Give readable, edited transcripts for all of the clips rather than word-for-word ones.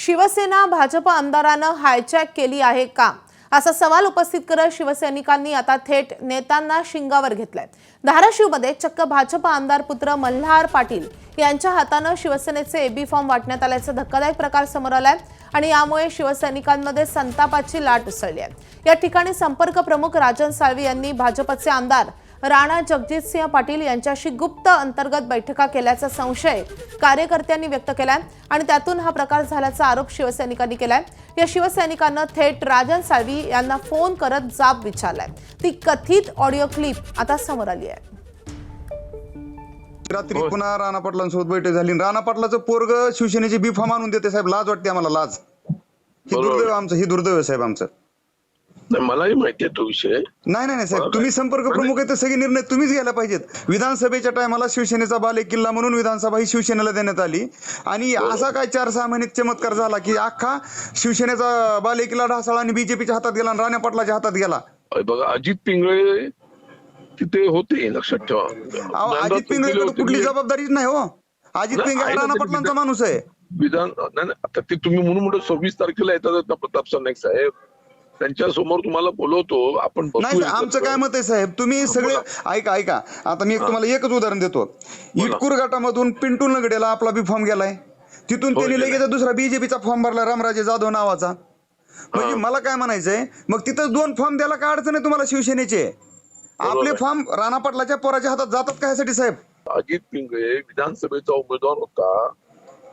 शिवसेना भाजप आमदारांना हायजॅक केली आहे का, असा सवाल उपस्थित करत शिवसैनिकांनी आता थेट नेत्यांना शिंगावर घेतलाय। धाराशिवमध्ये चक्क भाजप आमदार पुत्र मल्हार पाटील यांच्या हाताने शिवसेनेचे एबी फॉर्म वाटण्यात आल्याचा धक्कादायक प्रकार समोर आलाय आणि यामुळे शिवसैनिकांमध्ये संतापाची लाट उसळली आहे। या ठिकाणी संपर्क प्रमुख राजन साळवी यांनी भाजपचे आमदार राणा जगजितसिंह पाटील यांच्याशी गुप्त अंतर्गत बैठका केल्याचा संशय कार्यकर्त्यांनी व्यक्त केलाय आणि त्यातून हा प्रकार झाल्याचा आरोप शिवसैनिकांनी केलाय। या शिवसैनिकांना थेट राजन साळवी यांना फोन करत जाब विचारलाय। ती कथित ऑडिओ क्लिप आता समोर आली आहे। रात्री पुन्हा राणा पाटलांसोबत बैठक झाली। राणा पाटलाचं पोरग शिवसेनेचे बी फॉर्म आणून देते साहेब। लाज वाटते आम्हाला, लाज। हे दुर्दैव आमचं, हे दुर्दैव आहे साहेब आमचं। मलाही माहिती आहे तो विषय। नाही साहेब, तुम्ही संपर्क प्रमुख आहे तर सगळे निर्णय तुम्हीच घ्यायला पाहिजेत। विधानसभेच्या टायमाला शिवसेनेचा बालेकिल्ला म्हणून विधानसभा ही शिवसेनेला देण्यात आली आणि असा काय 4-6 महिन्यात चमत्कार झाला की अख्खा शिवसेनेचा बालेकिल्ला ढासळा आणि बीजेपीच्या हातात गेला आणि राणा पाटलाच्या हातात गेला। बघा, अजित पिंगळे तिथे होते, लक्षात ठेवा। अजित पिंगळे कुठली जबाबदारीच नाही हो। अजित पिंगळे राणा पाटलांचा माणूस आहे। विधान नाही आता ते तुम्ही म्हणून 26 तारखेला येतात प्रताप सरनाईक साहेब, त्यांच्या समोर तुम्हाला बोलवतो आपण। नाही, आमचं काय मत आहे साहेब, तुम्ही सगळे ऐका। आता मी तुम्हाला एकच उदाहरण देतो। इटकूर गटामधून पिंटू नगडेला आपला बी फॉर्म गेलाय, तिथून त्यांनी लगेच दुसरा बीजेपीचा फॉर्म भरला रामराजे जाधव नावाचा। म्हणजे मला काय म्हणायचंय, मग तिथं 2 फॉर्म द्यायला काय अडचण आहे तुम्हाला शिवसेनेचे? आपले फॉर्म राणा पाटलाच्या पोराच्या हातात जातात कशासाठी साहेब? अजित पिंगळे विधानसभेचा उमेदवार होता,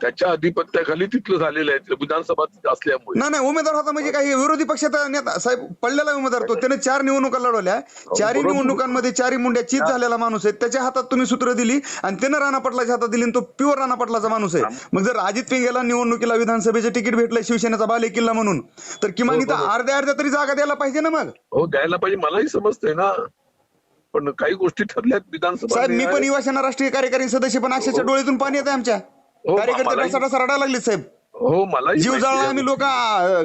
त्याच्या अधिपत्याखाली तिथलं झालेलं आहे विधानसभा असल्यामुळे। नाही उमेदवार होता म्हणजे काही विरोधी पक्षाचा नेता साहेब, पडलेला उमेदवार तो। त्याने 4 निवडणुका लढवल्या, 4ही निवडणुकांमध्ये 4ही मुंड्या चीज झालेला माणूस आहे। त्याच्या हातात तुम्ही सूत्र दिली आणि त्यानं राणा पाटलाच्या हातात दिली, तो प्युअर राणा पाटलाचा माणूस आहे। मग जर अजित पिंगेला निवडणुकीला विधानसभेचे तिकीट भेटलंय शिवसेनेचा बालेकिल्ला म्हणून, तर किमान इथं अर्ध्या तरी जागा द्यायला पाहिजे ना। मग हो, द्यायला पाहिजे, मलाही समजतंय ना, पण काही गोष्टी ठरल्यात विधानसभा। साहेब, मी पण युवासेना राष्ट्रीय कार्यकारी सदस्य, पण अक्षरशः डोळ्यातून पाणी येतं आमच्या। कार्यकर्ते रसाढसा रडायला लागले साहेब। हो, मला जीव जाळला आम्ही लोक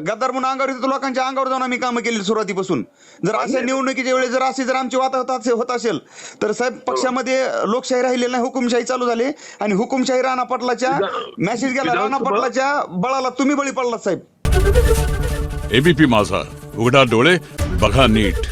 गद्दार म्हणून अंगावर येतो, लोकांच्या अंगावर जाऊन आम्ही कामं केली सुरुवातीपासून। जर अशा निवडणुकीच्या वेळेस जर आमची वाद होत असेल तर साहेब, पक्षामध्ये लोकशाही राहिलेली नाही, हुकुमशाही चालू झाली आणि हुकुमशाही राणा पाटलाच्या मेसेज गेला, राणा पाटलाच्या बळाला तुम्ही बळी पडलात साहेब। एबीपी माझा, उघडा डोळे बघा नीट।